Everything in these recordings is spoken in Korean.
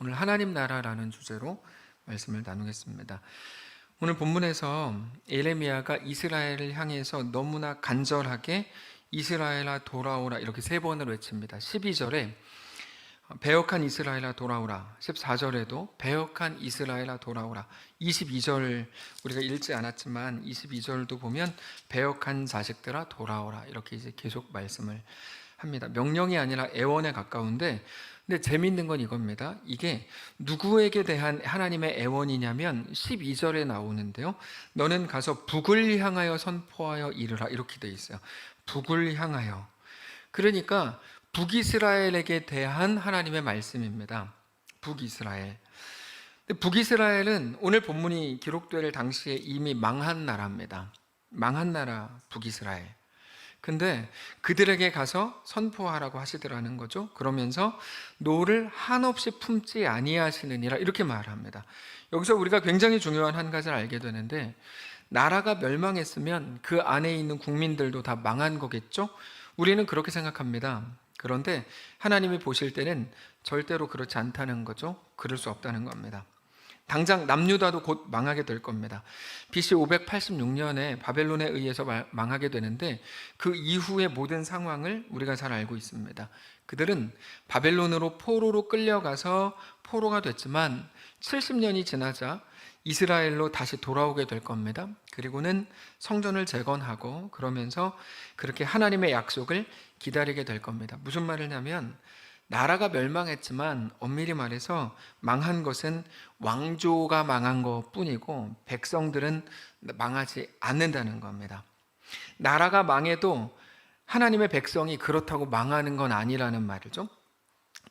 오늘 하나님 나라라는 주제로 말씀을 나누겠습니다. 오늘 본문에서 예레미야가 이스라엘을 향해서 너무나 간절하게 이스라엘아 돌아오라 이렇게 세 번을 외칩니다. 12절에 배역한 이스라엘아 돌아오라, 14절에도 배역한 이스라엘아 돌아오라, 22절 우리가 읽지 않았지만 22절도 보면 배역한 자식들아 돌아오라 이렇게 이제 계속 말씀을 합니다. 명령이 아니라 애원에 가까운데, 근데 재미있는 건 이겁니다. 이게 누구에게 대한 하나님의 애원이냐면 12절에 나오는데요. 너는 가서 북을 향하여 선포하여 이르라 이렇게 돼 있어요. 북을 향하여. 그러니까 북이스라엘에게 대한 하나님의 말씀입니다. 북이스라엘. 북이스라엘은 오늘 본문이 기록될 당시에 이미 망한 나라입니다. 망한 나라 북이스라엘. 근데 그들에게 가서 선포하라고 하시더라는 거죠. 그러면서 노를 한없이 품지 아니하시느니라 이렇게 말합니다. 여기서 우리가 굉장히 중요한 한 가지를 알게 되는데, 나라가 멸망했으면 그 안에 있는 국민들도 다 망한 거겠죠? 우리는 그렇게 생각합니다. 그런데 하나님이 보실 때는 절대로 그렇지 않다는 거죠. 그럴 수 없다는 겁니다. 당장 남유다도 곧 망하게 될 겁니다. BC 586년에 바벨론에 의해서 망하게 되는데, 그 이후의 모든 상황을 우리가 잘 알고 있습니다. 그들은 바벨론으로 포로로 끌려가서 포로가 됐지만 70년이 지나자 이스라엘로 다시 돌아오게 될 겁니다. 그리고는 성전을 재건하고 그러면서 그렇게 하나님의 약속을 기다리게 될 겁니다. 무슨 말이냐면, 나라가 멸망했지만 엄밀히 말해서 망한 것은 왕조가 망한 것 뿐이고 백성들은 망하지 않는다는 겁니다. 나라가 망해도 하나님의 백성이 그렇다고 망하는 건 아니라는 말이죠.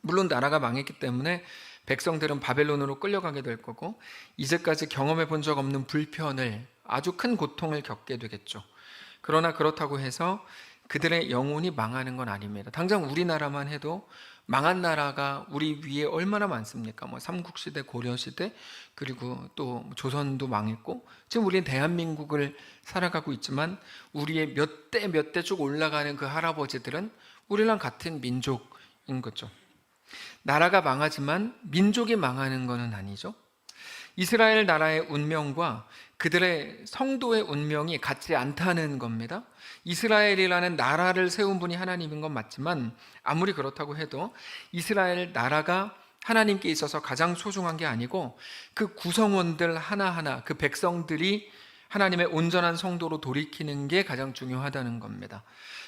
물론 나라가 망했기 때문에 백성들은 바벨론으로 끌려가게 될 거고, 이제까지 경험해 본 적 없는 불편을, 아주 큰 고통을 겪게 되겠죠. 그러나 그렇다고 해서 그들의 영혼이 망하는 건 아닙니다. 당장 우리나라만 해도 망한 나라가 우리 위에 얼마나 많습니까? 삼국시대, 고려시대, 그리고 또 조선도 망했고, 지금 우리는 대한민국을 살아가고 있지만 우리의 몇 대 쭉 올라가는 그 할아버지들은 우리랑 같은 민족인 거죠. 나라가 망하지만 민족이 망하는 것은 아니죠. 이스라엘 나라의 운명과 그들의 성도의 운명이 같지 않다는 겁니다. 이스라엘이라는 나라를 세운 분이 하나님인 건 맞지만, 아무리 그렇다고 해도 이스라엘 나라가 하나님께 있어서 가장 소중한 게 아니고 그 구성원들 하나하나, 그 백성들이 하나님의 온전한 성도로 돌이키는 게 가장 중요하다는 겁니다.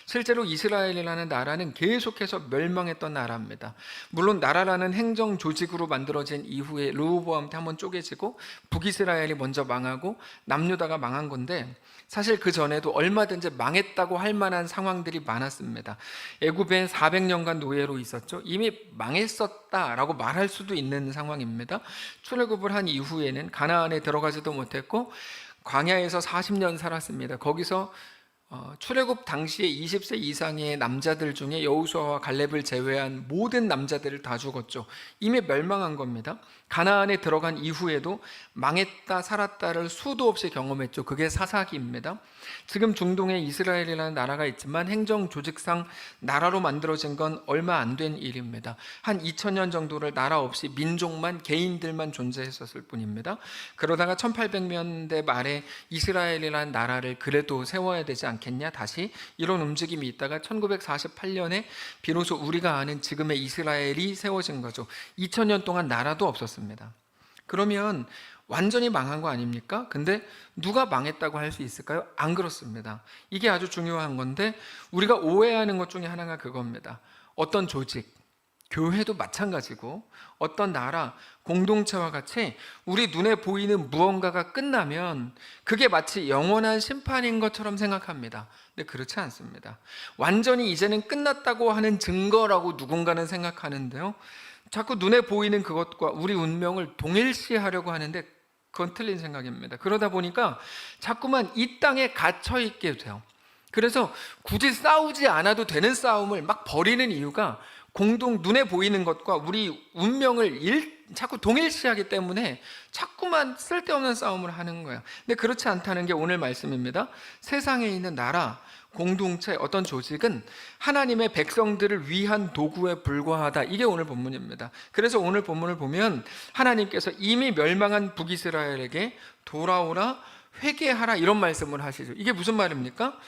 실제로 이스라엘이라는 나라는 계속해서 멸망했던 나라입니다. 물론 나라라는 행정 조직으로 만들어진 이후에 르호보암 때 한번 쪼개지고 북이스라엘이 먼저 망하고 남유다가 망한 건데, 사실 그 전에도 얼마든지 망했다고 할 만한 상황들이 많았습니다. 애굽에 400년간 노예로 있었죠. 이미 망했었다라고 말할 수도 있는 상황입니다. 출애굽을 한 이후에는 가나안에 들어가지도 못했고 광야에서 40년 살았습니다. 거기서 출애굽 당시에 20세 이상의 남자들 중에 여호수아와 갈렙을 제외한 모든 남자들을 다 죽었죠. 이미 멸망한 겁니다. 가나안에 들어간 이후에도 망했다 살았다를 수도 없이 경험했죠. 그게 사사기입니다. 지금 중동에 이스라엘이라는 나라가 있지만 행정 조직상 나라로 만들어진 건 얼마 안 된 일입니다. 한 2000년 정도를 나라 없이 민족만, 개인들만 존재했었을 뿐입니다. 그러다가 1800년대 말에 이스라엘이라는 나라를 그래도 세워야 되지 않겠냐, 다시 이런 움직임이 있다가 1948년에 비로소 우리가 아는 지금의 이스라엘이 세워진 거죠. 2000년 동안 나라도 없었습니다. 그러면 완전히 망한 거 아닙니까? 근데 누가 망했다고 할 수 있을까요? 안 그렇습니다. 이게 아주 중요한 건데, 우리가 오해하는 것 중에 하나가 그겁니다. 어떤 조직, 교회도 마찬가지고 어떤 나라, 공동체와 같이 우리 눈에 보이는 무언가가 끝나면 그게 마치 영원한 심판인 것처럼 생각합니다. 근데 그렇지 않습니다. 완전히 이제는 끝났다고 하는 증거라고 누군가는 생각하는데요, 자꾸 눈에 보이는 그것과 우리 운명을 동일시하려고 하는데 그건 틀린 생각입니다. 그러다 보니까 자꾸만 이 땅에 갇혀 있게 돼요. 그래서 굳이 싸우지 않아도 되는 싸움을 막 벌이는 이유가, 공동 눈에 보이는 것과 우리 운명을 자꾸 동일시하기 때문에 자꾸만 쓸데없는 싸움을 하는 거예요. 근데 그렇지 않다는 게 오늘 말씀입니다. 세상에 있는 나라, 공동체, 어떤 조직은 하나님의 백성들을 위한 도구에 불과하다. 이게 오늘 본문입니다. 그래서 오늘 본문을 보면 하나님께서 이미 멸망한 북이스라엘에게 돌아오라, 회개하라, 이런 말씀을 하시죠. 이게 무슨 말입니까?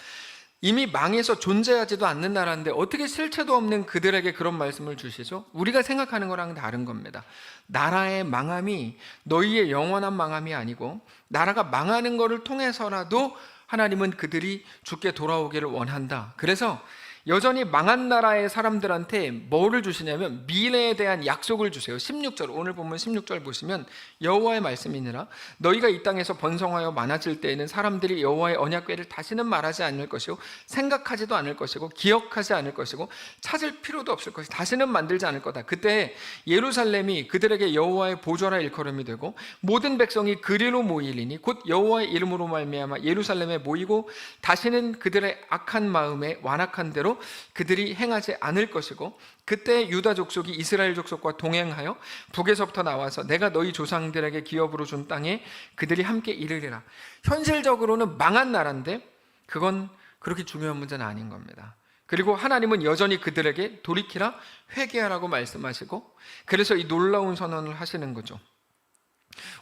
이미 망해서 존재하지도 않는 나라인데 어떻게 실체도 없는 그들에게 그런 말씀을 주시죠? 우리가 생각하는 거랑 다른 겁니다. 나라의 망함이 너희의 영원한 망함이 아니고, 나라가 망하는 것을 통해서라도 하나님은 그들이 주께 돌아오기를 원한다. 그래서 여전히 망한 나라의 사람들한테 뭐를 주시냐면 미래에 대한 약속을 주세요. 16절, 오늘 보면 16절 보시면 여호와의 말씀이니라. 너희가 이 땅에서 번성하여 많아질 때에는 사람들이 여호와의 언약궤를 다시는 말하지 않을 것이고, 생각하지도 않을 것이고, 기억하지 않을 것이고, 찾을 필요도 없을 것이고, 다시는 만들지 않을 거다. 그때 예루살렘이 그들에게 여호와의 보좌라 일컬음이 되고, 모든 백성이 그리로 모이리니 곧 여호와의 이름으로 말미암아 예루살렘에 모이고, 다시는 그들의 악한 마음에 완악한 대로 그들이 행하지 않을 것이고, 그때 유다 족속이 이스라엘 족속과 동행하여 북에서부터 나와서 내가 너희 조상들에게 기업으로 준 땅에 그들이 함께 이르리라. 현실적으로는 망한 나라인데 그건 그렇게 중요한 문제는 아닌 겁니다. 그리고 하나님은 여전히 그들에게 돌이키라, 회개하라고 말씀하시고, 그래서 이 놀라운 선언을 하시는 거죠.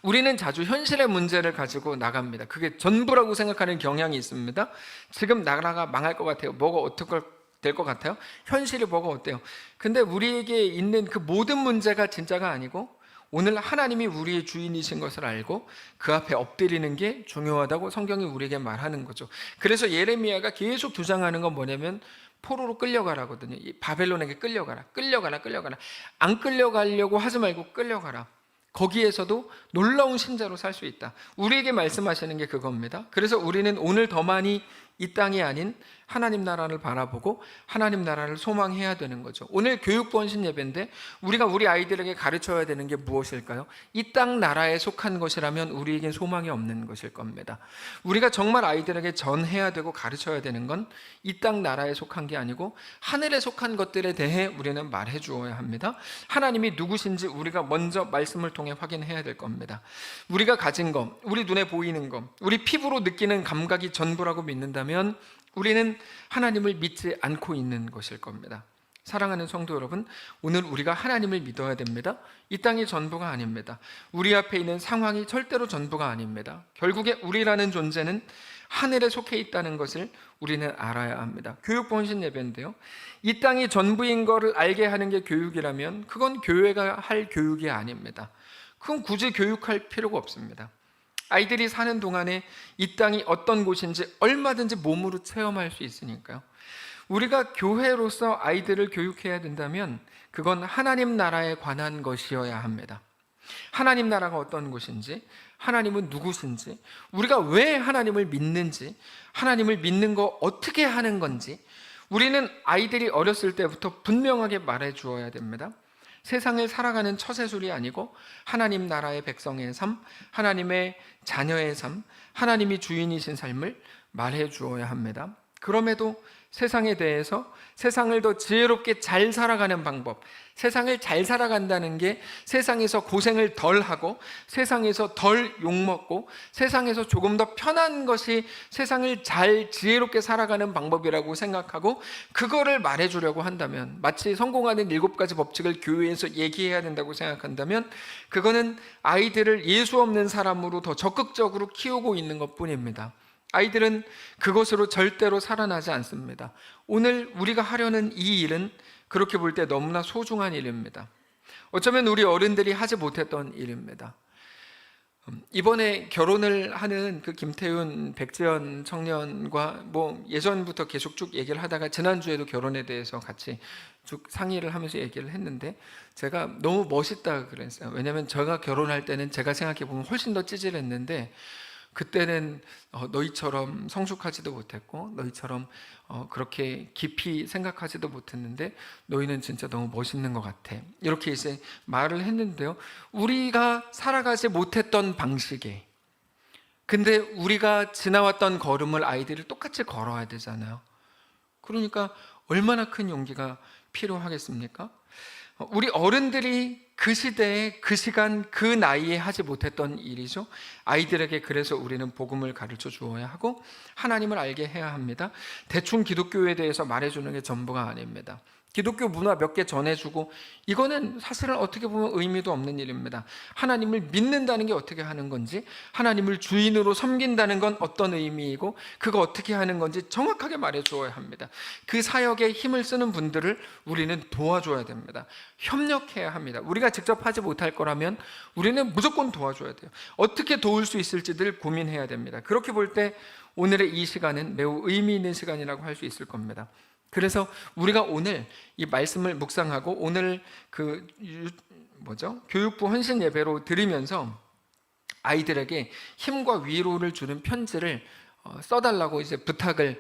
우리는 자주 현실의 문제를 가지고 나갑니다. 그게 전부라고 생각하는 경향이 있습니다. 지금 나라가 망할 것 같아요. 뭐가 어떻게 될 것 같아요? 현실이 뭐가 어때요? 근데 우리에게 있는 그 모든 문제가 진짜가 아니고, 오늘 하나님이 우리의 주인이신 것을 알고 그 앞에 엎드리는 게 중요하다고 성경이 우리에게 말하는 거죠. 그래서 예레미야가 계속 주장하는 건 뭐냐면 포로로 끌려가라거든요. 바벨론에게 끌려가라. 안 끌려가려고 하지 말고 끌려가라. 거기에서도 놀라운 신자로 살 수 있다. 우리에게 말씀하시는 게 그겁니다. 그래서 우리는 오늘 더 많이 이 땅이 아닌 하나님 나라를 바라보고 하나님 나라를 소망해야 되는 거죠. 오늘 교육번신 예배인데 우리가 우리 아이들에게 가르쳐야 되는 게 무엇일까요? 이 땅 나라에 속한 것이라면 우리에겐 소망이 없는 것일 겁니다. 우리가 정말 아이들에게 전해야 되고 가르쳐야 되는 건 이 땅 나라에 속한 게 아니고 하늘에 속한 것들에 대해 우리는 말해 주어야 합니다. 하나님이 누구신지 우리가 먼저 말씀을 통해 확인해야 될 겁니다. 우리가 가진 것, 우리 눈에 보이는 것, 우리 피부로 느끼는 감각이 전부라고 믿는다면 우리는 하나님을 믿지 않고 있는 것일 겁니다. 사랑하는 성도 여러분, 오늘 우리가 하나님을 믿어야 됩니다. 이 땅이 전부가 아닙니다. 우리 앞에 있는 상황이 절대로 전부가 아닙니다. 결국에 우리라는 존재는 하늘에 속해 있다는 것을 우리는 알아야 합니다. 교육본신 예배인데요, 이 땅이 전부인 것을 알게 하는 게 교육이라면 그건 교회가 할 교육이 아닙니다. 그건 굳이 교육할 필요가 없습니다. 아이들이 사는 동안에 이 땅이 어떤 곳인지 얼마든지 몸으로 체험할 수 있으니까요. 우리가 교회로서 아이들을 교육해야 된다면 그건 하나님 나라에 관한 것이어야 합니다. 하나님 나라가 어떤 곳인지, 하나님은 누구신지, 우리가 왜 하나님을 믿는지, 하나님을 믿는 거 어떻게 하는 건지 우리는 아이들이 어렸을 때부터 분명하게 말해 주어야 됩니다. 세상을 살아가는 처세술이 아니고 하나님 나라의 백성의 삶, 하나님의 자녀의 삶, 하나님이 주인이신 삶을 말해 주어야 합니다. 그럼에도 세상에 대해서 세상을 더 지혜롭게 잘 살아가는 방법, 세상을 잘 살아간다는 게 세상에서 고생을 덜 하고 세상에서 덜 욕먹고 세상에서 조금 더 편한 것이 세상을 잘 지혜롭게 살아가는 방법이라고 생각하고 그거를 말해주려고 한다면, 마치 성공하는 7가지 법칙을 교회에서 얘기해야 된다고 생각한다면 그거는 아이들을 예수 없는 사람으로 더 적극적으로 키우고 있는 것뿐입니다. 아이들은 그것으로 절대로 살아나지 않습니다. 오늘 우리가 하려는 이 일은 그렇게 볼 때 너무나 소중한 일입니다. 어쩌면 우리 어른들이 하지 못했던 일입니다. 이번에 결혼을 하는 그 김태윤, 백지연 청년과 예전부터 계속 쭉 얘기를 하다가 지난주에도 결혼에 대해서 같이 쭉 상의를 하면서 얘기를 했는데 제가 너무 멋있다 그랬어요. 왜냐하면 제가 결혼할 때는 제가 생각해 보면 훨씬 더 찌질했는데 그때는 너희처럼 성숙하지도 못했고 너희처럼 그렇게 깊이 생각하지도 못했는데 너희는 진짜 너무 멋있는 것 같아, 이렇게 이제 말을 했는데요, 우리가 살아가지 못했던 방식에 근데 우리가 지나왔던 걸음을 아이들이 똑같이 걸어야 되잖아요. 그러니까 얼마나 큰 용기가 필요하겠습니까? 우리 어른들이 그 시대에 그 시간 그 나이에 하지 못했던 일이죠. 아이들에게 그래서 우리는 복음을 가르쳐 주어야 하고 하나님을 알게 해야 합니다. 대충 기독교에 대해서 말해주는 게 전부가 아닙니다. 기독교 문화 몇 개 전해주고 이거는 사실은 어떻게 보면 의미도 없는 일입니다. 하나님을 믿는다는 게 어떻게 하는 건지, 하나님을 주인으로 섬긴다는 건 어떤 의미이고 그거 어떻게 하는 건지 정확하게 말해주어야 합니다. 그 사역에 힘을 쓰는 분들을 우리는 도와줘야 됩니다. 협력해야 합니다. 우리가 직접 하지 못할 거라면 우리는 무조건 도와줘야 돼요. 어떻게 도울 수 있을지들 고민해야 됩니다. 그렇게 볼 때 오늘의 이 시간은 매우 의미 있는 시간이라고 할 수 있을 겁니다. 그래서 우리가 오늘 이 말씀을 묵상하고 오늘 교육부 헌신 예배로 드리면서 아이들에게 힘과 위로를 주는 편지를 써달라고 이제 부탁을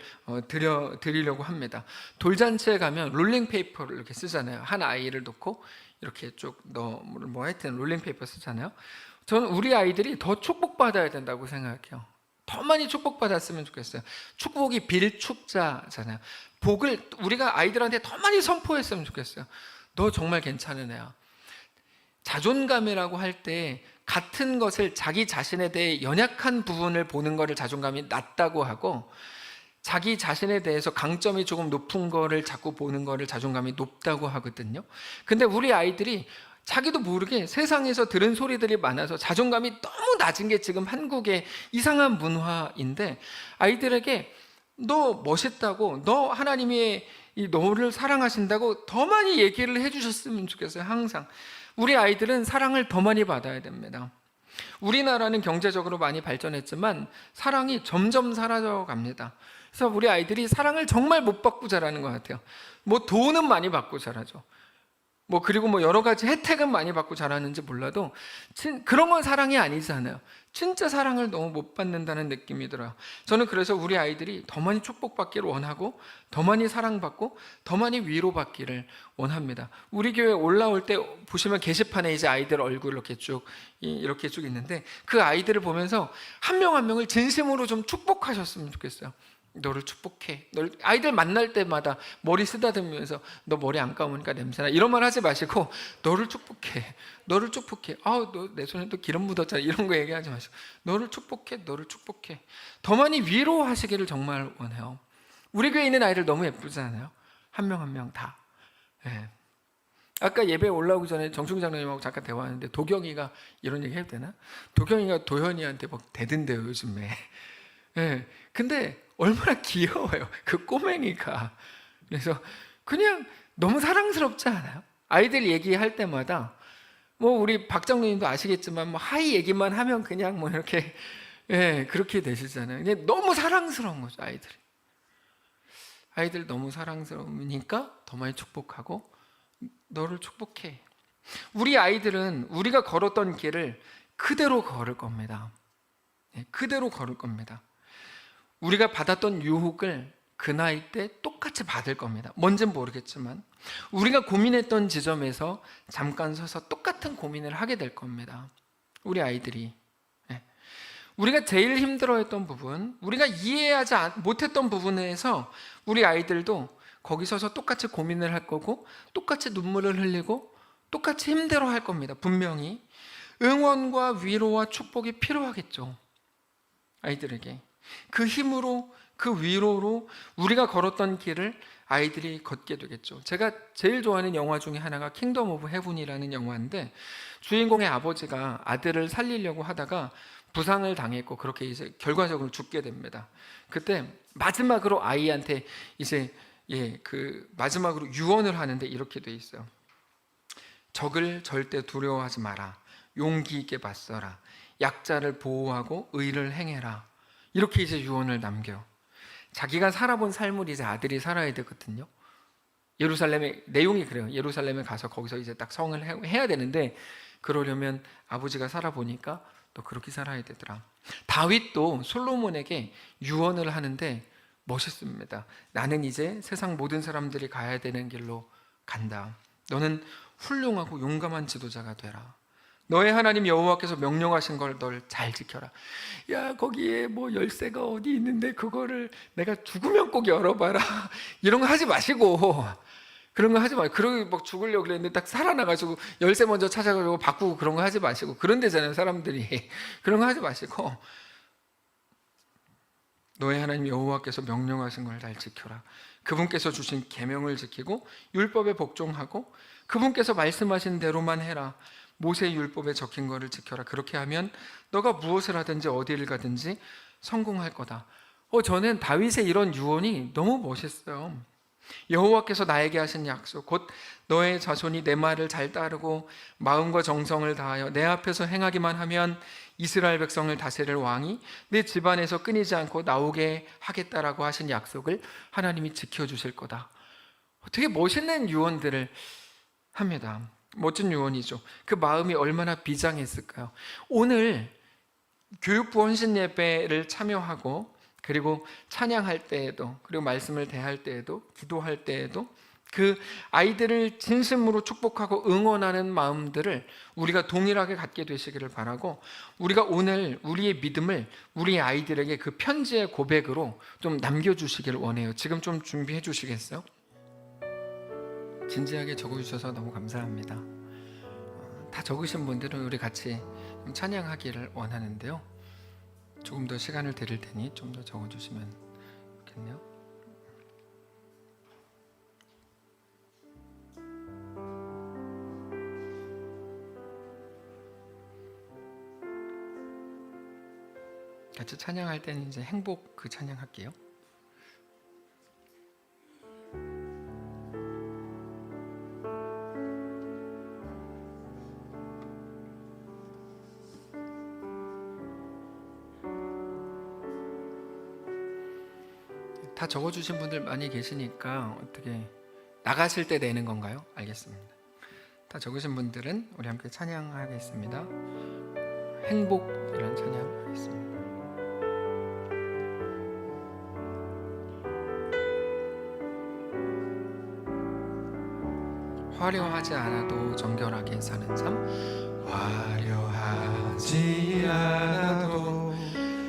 드리려고 합니다. 돌잔치에 가면 롤링페이퍼를 이렇게 쓰잖아요. 한 아이를 놓고 이렇게 쭉 하여튼 롤링페이퍼 쓰잖아요. 저는 우리 아이들이 더 축복받아야 된다고 생각해요. 더 많이 축복받았으면 좋겠어요. 축복이 빌축자잖아요. 복을 우리가 아이들한테 더 많이 선포했으면 좋겠어요. 너 정말 괜찮은 애야. 자존감이라고 할 때 같은 것을 자기 자신에 대해 연약한 부분을 보는 거를 자존감이 낮다고 하고, 자기 자신에 대해서 강점이 조금 높은 거를 자꾸 보는 거를 자존감이 높다고 하거든요. 근데 우리 아이들이 자기도 모르게 세상에서 들은 소리들이 많아서 자존감이 너무 낮은 게 지금 한국의 이상한 문화인데, 아이들에게 너 멋있다고, 너 하나님이 너를 사랑하신다고 더 많이 얘기를 해주셨으면 좋겠어요. 항상 우리 아이들은 사랑을 더 많이 받아야 됩니다. 우리나라는 경제적으로 많이 발전했지만 사랑이 점점 사라져 갑니다. 그래서 우리 아이들이 사랑을 정말 못 받고 자라는 것 같아요. 돈은 많이 받고 자라죠. 그리고 여러 가지 혜택은 많이 받고 자라는지 몰라도 그런 건 사랑이 아니잖아요. 진짜 사랑을 너무 못 받는다는 느낌이 들어요. 저는 그래서 우리 아이들이 더 많이 축복받기를 원하고 더 많이 사랑받고 더 많이 위로받기를 원합니다. 우리 교회 올라올 때 보시면 게시판에 이제 아이들 얼굴 이렇게 쭉 있는데, 그 아이들을 보면서 한 명 한 명을 진심으로 좀 축복하셨으면 좋겠어요. 너를 축복해. 아이들 만날 때마다 머리 쓰다듬으면서 너 머리 안 감으니까 냄새나, 이런 말 하지 마시고 너를 축복해. 너를 축복해. 너 내 손에 또 기름 묻었잖아, 이런 거 얘기하지 마시고 너를 축복해. 너를 축복해. 더 많이 위로하시기를 정말 원해요. 우리 교회에 있는 아이들 너무 예쁘잖아요. 한 명 한 명 다. 네. 아까 예배 올라오기 전에 정충 장로님하고 잠깐 대화하는데 도경이가 이런 얘기 해도 되나? 도경이가 도현이한테 대든대요 요즘에. 네. 근데 얼마나 귀여워요, 그 꼬맹이가. 그래서 그냥 너무 사랑스럽지 않아요? 아이들 얘기할 때마다 우리 박 장로님도 아시겠지만 하이 얘기만 하면 그냥 이렇게 그렇게 되시잖아요. 근데 너무 사랑스러운 거죠, 아이들이. 아이들 너무 사랑스러우니까 더 많이 축복하고 너를 축복해. 우리 아이들은 우리가 걸었던 길을 그대로 걸을 겁니다. 그대로 걸을 겁니다. 우리가 받았던 유혹을 그 나이 때 똑같이 받을 겁니다. 뭔진 모르겠지만 우리가 고민했던 지점에서 잠깐 서서 똑같은 고민을 하게 될 겁니다. 우리 아이들이. 우리가 제일 힘들어했던 부분, 우리가 이해하지 못했던 부분에서 우리 아이들도 거기 서서 똑같이 고민을 할 거고 똑같이 눈물을 흘리고 똑같이 힘들어할 겁니다. 분명히 응원과 위로와 축복이 필요하겠죠, 아이들에게. 그 힘으로, 그 위로로 우리가 걸었던 길을 아이들이 걷게 되겠죠. 제가 제일 좋아하는 영화 중에 하나가 킹덤 오브 헤븐이라는 영화인데, 주인공의 아버지가 아들을 살리려고 하다가 부상을 당했고 그렇게 이제 결과적으로 죽게 됩니다. 그때 마지막으로 아이한테 이제 마지막으로 유언을 하는데 이렇게 돼 있어요. 적을 절대 두려워하지 마라. 용기 있게 맞서라. 약자를 보호하고 의를 행해라. 이렇게 이제 유언을 남겨요. 자기가 살아본 삶을 이제 아들이 살아야 되거든요. 예루살렘에, 내용이 그래요. 예루살렘에 가서 거기서 이제 딱 성을 해야 되는데, 그러려면 아버지가 살아보니까 또 그렇게 살아야 되더라. 다윗도 솔로몬에게 유언을 하는데 멋있습니다. 나는 이제 세상 모든 사람들이 가야 되는 길로 간다. 너는 훌륭하고 용감한 지도자가 되라. 너의 하나님 여호와께서 명령하신 걸 널 잘 지켜라. 야, 거기에 열쇠가 어디 있는데 그거를 내가 죽으면 꼭 열어봐라. 이런 거 하지 마시고 그런 거 하지 마요. 그러고 막 죽으려고 그랬는데 딱 살아나가지고 열쇠 먼저 찾아가지고 바꾸고 그런 거 하지 마시고. 그런 데잖아요, 사람들이. 그런 거 하지 마시고, 너의 하나님 여호와께서 명령하신 걸 잘 지켜라. 그분께서 주신 계명을 지키고 율법에 복종하고 그분께서 말씀하신 대로만 해라. 모세의 율법에 적힌 거를 지켜라. 그렇게 하면 너가 무엇을 하든지 어디를 가든지 성공할 거다. 저는 다윗의 이런 유언이 너무 멋있어요. 여호와께서 나에게 하신 약속, 곧 너의 자손이 내 말을 잘 따르고 마음과 정성을 다하여 내 앞에서 행하기만 하면 이스라엘 백성을 다스릴 왕이 내 집안에서 끊이지 않고 나오게 하겠다라고 하신 약속을 하나님이 지켜주실 거다. 되게 멋있는 유언들을 합니다. 멋진 유언이죠. 그 마음이 얼마나 비장했을까요? 오늘 교육부 헌신 예배를 참여하고 그리고 찬양할 때에도, 그리고 말씀을 대할 때에도, 기도할 때에도 그 아이들을 진심으로 축복하고 응원하는 마음들을 우리가 동일하게 갖게 되시기를 바라고, 우리가 오늘 우리의 믿음을 우리 아이들에게 그 편지의 고백으로 좀 남겨주시기를 원해요. 지금 좀 준비해 주시겠어요? 진지하게 적어주셔서 너무 감사합니다. 다 적으신 분들은 우리 같이 찬양하기를 원하는데요. 조금 더 시간을 드릴 테니 좀 더 적어주시면 좋겠네요. 같이 찬양할 때는 이제 행복 그 찬양할게요. 다 적어주신 분들 많이 계시니까 어떻게 나가실 때 내는 건가요? 알겠습니다. 다 적으신 분들은 우리 함께 찬양하겠습니다. 행복이라는 찬양하겠습니다. 화려하지 않아도 정결하게 사는 삶, 화려하지 않아도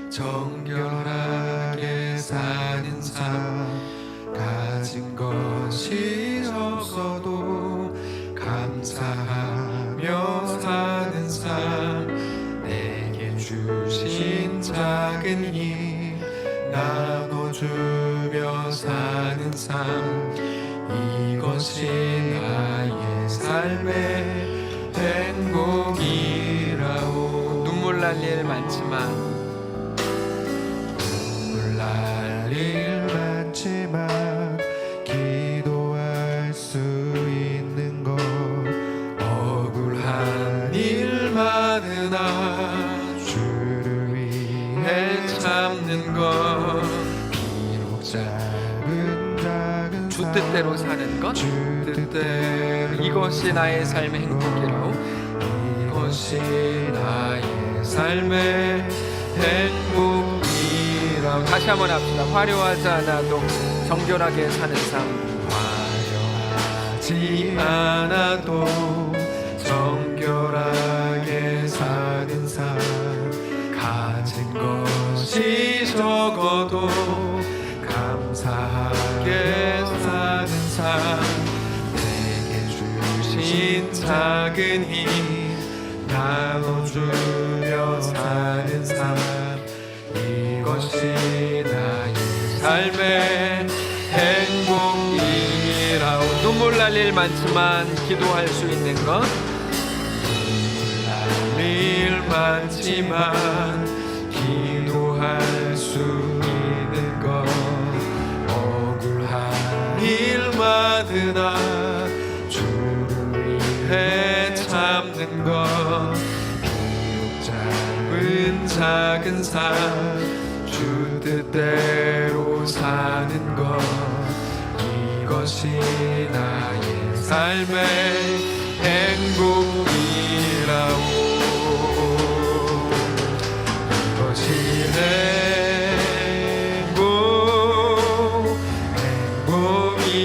정결하게 사는 삶, 가진 것이 적어도 감사하며 사는 삶, 내게 주신 작은 힘 나눠주며 사는 삶, 이것이 나의 삶의 행복이라오. 눈물 날 일 많지만, 눈물 날 일 많지만 기도할 수 있는 것, 억울한 일 많으나 주를 위해 참는 것, 비록 짧은 작은 주 뜻대로 사는 것, 뜻대로 이것이 나의 삶의 행복이라고. 이것이 나의 삶의 행복이라고. 다시 한번 합시다. 화려하지 않아도 정결하게 사는 삶, 화려하지 않아도 정결하게 사는 삶, 가진 것이 적어도 감사하게 사는 삶, 내게 주신 작은 힘 나눠주며 사는 삶, 이것이 나의 삶의 행복이라오. 눈물 날 일 많지만 기도할 수 있는 것, 일 많지만 기도할 수 있는 것, 억울한 일 많으나 주를 위해 참는 것, 비록 짧은 작은 삶 주 뜻대로 사는 것, 이것이 나의 삶의 행복이라오. 이것이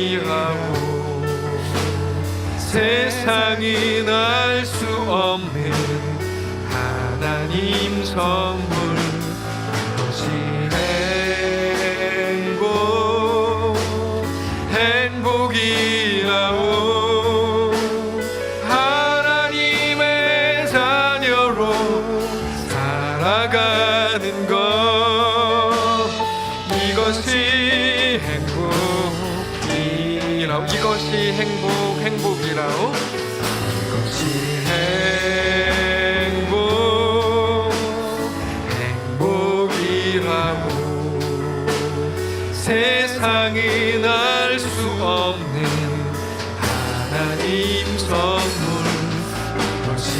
행복이라오. 세상이 날 수 없는 하나님 선물, 이것이 행복이라오. 살아가는 것 이것이 행복이라오. 이것이 행복이라오. 이것이 행복이라고 세상이 알 수 없는 하나님 선물 이것이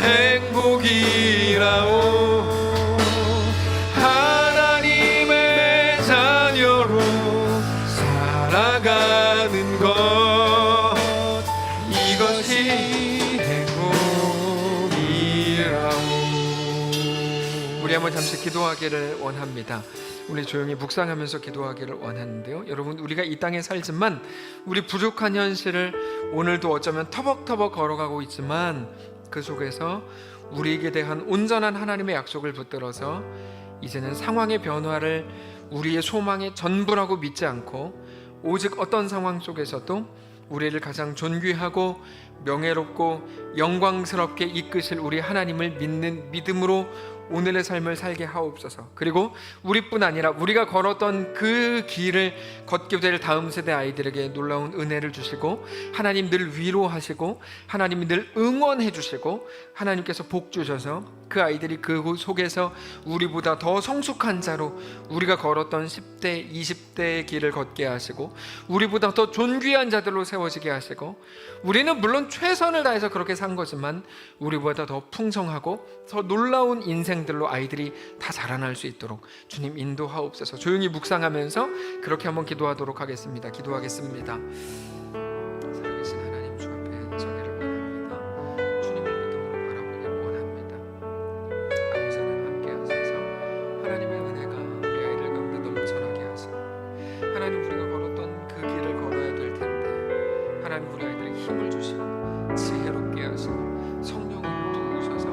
행복이라고 하나님의 자녀로 살아가는 것 이것이 행복이라고. 우리 한번 잠시 기도하기를 원합니다. 우리 조용히 묵상하면서 기도하기를 원하는데요. 여러분, 우리가 이 땅에 살지만 우리 부족한 현실을 오늘도 어쩌면 터벅터벅 걸어가고 있지만 그 속에서 우리에게 대한 온전한 하나님의 약속을 붙들어서 이제는 상황의 변화를 우리의 소망의 전부라고 믿지 않고 오직 어떤 상황 속에서도 우리를 가장 존귀하고 명예롭고 영광스럽게 이끄실 우리 하나님을 믿는 믿음으로 오늘의 삶을 살게 하옵소서. 그리고 우리뿐 아니라 우리가 걸었던 그 길을 걷게 될 다음 세대 아이들에게 놀라운 은혜를 주시고 하나님 늘 위로하시고 하나님이 늘 응원해 주시고 하나님께서 복 주셔서 그 아이들이 그 속에서 우리보다 더 성숙한 자로 우리가 걸었던 10대, 20대의 길을 걷게 하시고 우리보다 더 존귀한 자들로 세워지게 하시고 우리는 물론 최선을 다해서 그렇게 산 거지만 우리보다 더 풍성하고 더 놀라운 인생들로 아이들이 다 자라날 수 있도록 주님 인도하옵소서. 조용히 묵상하면서 그렇게 한번 기도하도록 하겠습니다. 기도하겠습니다. 살아계신 하나님 주 앞에 서기를 원합니다. 주님을 믿음으로 바라보기를 원합니다. 아버지는 함께 하셔서 하나님의 은혜가 우리 아이들 가운데 넘쳐나게 하시고 하나님 우리가 걸었던 그 길을 걸어야 될 텐데 하나님 우리 아이들에게 힘을 주시고 지혜롭게 하시고 성령을 부으셔서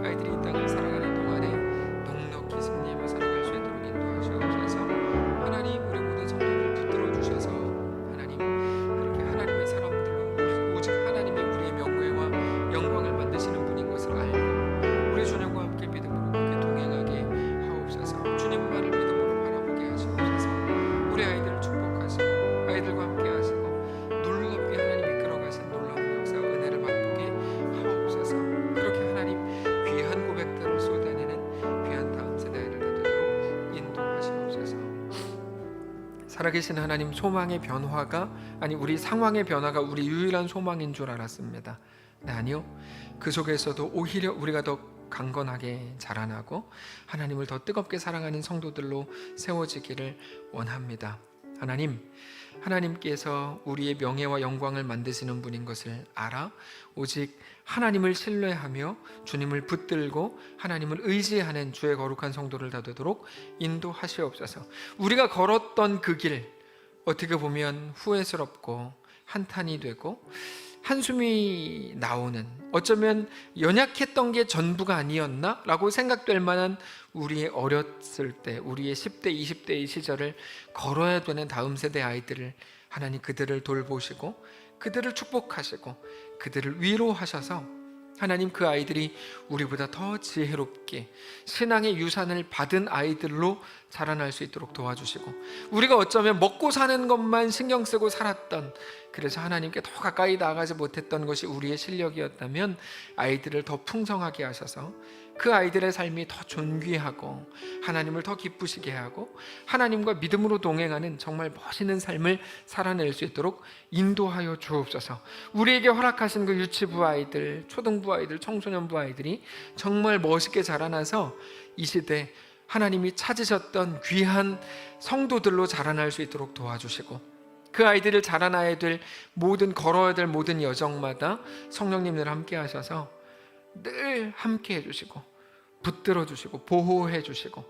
아이들이 이 땅을 살아가는 동안에 넉넉히 승리하며 살아갈 수 있도록 인도하시옵소서. 하나님 우리 모든 성도를 붙들어 주셔서 하나님 그렇게 하나님의 사람들로 오직 하나님이 우리의 명예와 영광을 만드시는 분인 것을 알고 우리 주님과 함께 믿음으로 그렇게 동행하게 하옵소서. 주님만을 믿음으로 바라보게 하시옵소서. 우리 아이들을 축복하시고 아이들과 함께 하시고 놀랍게 하나님 이끌어가신 놀라운 역사 은혜를 맛보게 하옵소서. 그렇게 하나님 귀한 고백들을 쏟아내는 귀한 다음 세대를 되도록 인도하시옵소서. 살아계신 하나님, 소망의 변화가 아니 우리 상황의 변화가 우리 유일한 소망인 줄 알았습니다. 네, 아니요. 그 속에서도 오히려 우리가 더 강건하게 자라나고 하나님을 더 뜨겁게 사랑하는 성도들로 세워지기를 원합니다. 하나님께서 우리의 명예와 영광을 만드시는 분인 것을 알아 오직 하나님을 신뢰하며 주님을 붙들고 하나님을 의지하는 주의 거룩한 성도를 다 되도록 인도하시옵소서. 우리가 걸었던 그 길 어떻게 보면 후회스럽고 한탄이 되고 한숨이 나오는 어쩌면 연약했던 게 전부가 아니었나? 라고 생각될 만한 우리의 어렸을 때 우리의 10대, 20대의 시절을 걸어야 되는 다음 세대 아이들을 하나님 그들을 돌보시고 그들을 축복하시고 그들을 위로하셔서 하나님 그 아이들이 우리보다 더 지혜롭게 신앙의 유산을 받은 아이들로 자라날 수 있도록 도와주시고 우리가 어쩌면 먹고 사는 것만 신경 쓰고 살았던 그래서 하나님께 더 가까이 나아가지 못했던 것이 우리의 실력이었다면 아이들을 더 풍성하게 하셔서 그 아이들의 삶이 더 존귀하고 하나님을 더 기쁘시게 하고 하나님과 믿음으로 동행하는 정말 멋있는 삶을 살아낼 수 있도록 인도하여 주옵소서. 우리에게 허락하신 그 유치부 아이들, 초등부 아이들, 청소년부 아이들이 정말 멋있게 자라나서 이 시대 하나님이 찾으셨던 귀한 성도들로 자라날 수 있도록 도와주시고 그 아이들을 자라나야 될 모든 걸어야 될 모든 여정마다 성령님들 함께 하셔서 늘 함께 해주시고 붙들어 주시고 보호해 주시고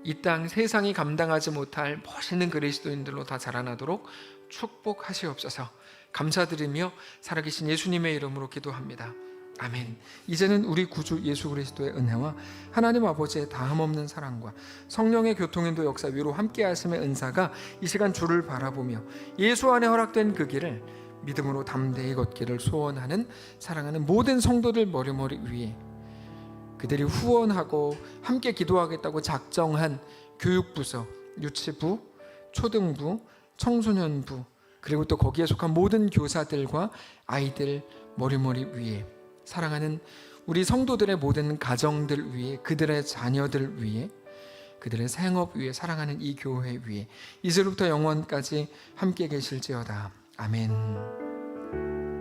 이 땅 세상이 감당하지 못할 멋있는 그리스도인들로 다 자라나도록 축복하시옵소서. 감사드리며 살아계신 예수님의 이름으로 기도합니다. 아멘. 이제는 우리 구주 예수 그리스도의 은혜와 하나님 아버지의 다함없는 사랑과 성령의 교통인도 역사 위로 함께 하심의 은사가 이 시간 주를 바라보며 예수 안에 허락된 그 길을 믿음으로 담대히 걷기를 소원하는 사랑하는 모든 성도들 머리머리 위에 그들이 후원하고 함께 기도하겠다고 작정한 교육부서, 유치부, 초등부, 청소년부 그리고 또 거기에 속한 모든 교사들과 아이들 머리머리 위에 사랑하는 우리 성도들의 모든 가정들 위에 그들의 자녀들 위에 그들의 생업 위에 사랑하는 이 교회 위에 이제부터 영원까지 함께 계실지어다. 아멘.